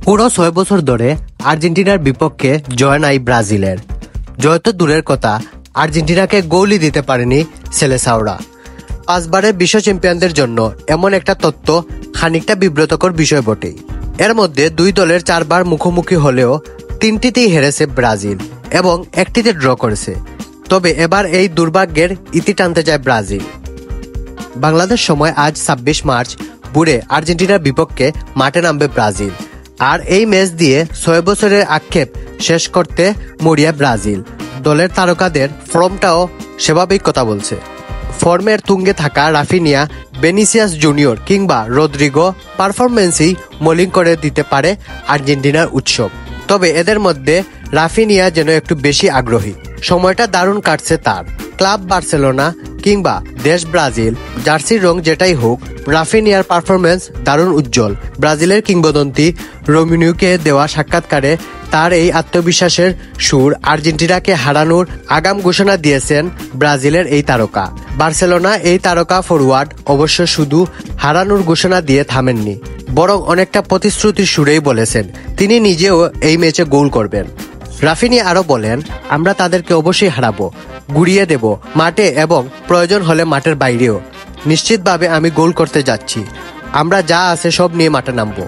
পুরো 6 বছর ধরে আর্জেন্টিনার বিপক্ষে জয় নাই ব্রাজিলের। জয় তো দূরের কথা, আর্জেন্টিনাকে গোলই দিতে পারেনি সেলেসাওরা। 5 বারের বিশ্ব চ্যাম্পিয়নদের জন্য এমন একটা তথ্য খানিকটা বিব্রতকর বিষয় বটেই। এর মধ্যে 2 দলের 4 বার মুখোমুখি হলেও 3টিতেই হেরেছে ব্রাজিল এবং 1টিতে ড্র করেছে। তবে এবার এই দুর্ভাগ্যের ইতি টানতে যায় ব্রাজিল। বাংলাদেশ সময় আজ 26 মার্চ ভোরে আর্জেন্টিনার বিপক্ষে মাঠে নামবে ব্রাজিল। আর এই ম্যাচ দিয়ে 6 বছরের আক্ষেপ শেষ করতে মরিয়া ব্রাজিল। দলের তারকাদের ফর্মটাও সেভাবেই কথা বলছে। ফর্মের তুঙ্গে থাকা রাফিনিয়া, বেনিসিয়াস জুনিয়র কিংবা রদ্রিগো পারফরমেন্সই মলিন করে দিতে পারে আর্জেন্টিনার উৎসব। তবে এদের মধ্যে রাফিনিয়া যেন একটু বেশি আগ্রহী। সময়টা দারুণ কাটছে তার। ক্লাব বার্সেলোনা কিংবা দেশ ব্রাজিল, জার্সির রং যেটাই হোক, রাফিনিয়ার পারফরমেন্স দারুণ উজ্জ্বল। ব্রাজিলের কিংবদন্তি রোমিনিওকে দেওয়া সাক্ষাৎকারে তার এই আত্মবিশ্বাসের সুর আর্জেন্টিনাকে হারানোর আগাম ঘোষণা দিয়েছেন ব্রাজিলের এই তারকা। বার্সেলোনা এই তারকা ফরোয়ার্ড অবশ্য শুধু হারানোর ঘোষণা দিয়ে থামেননি, বরং অনেকটা প্রতিশ্রুতির সুরেই বলেছেন তিনি নিজেও এই ম্যাচে গোল করবেন। রাফিনিয়া আরও বলেন, আমরা তাদেরকে অবশ্যই হারাবো, গুড়িয়ে দেব মাঠে এবং প্রয়োজন হলে মাঠের বাইরেও। নিশ্চিতভাবে আমি গোল করতে যাচ্ছি। আমরা যা আছে সব নিয়ে মাঠে নামবো।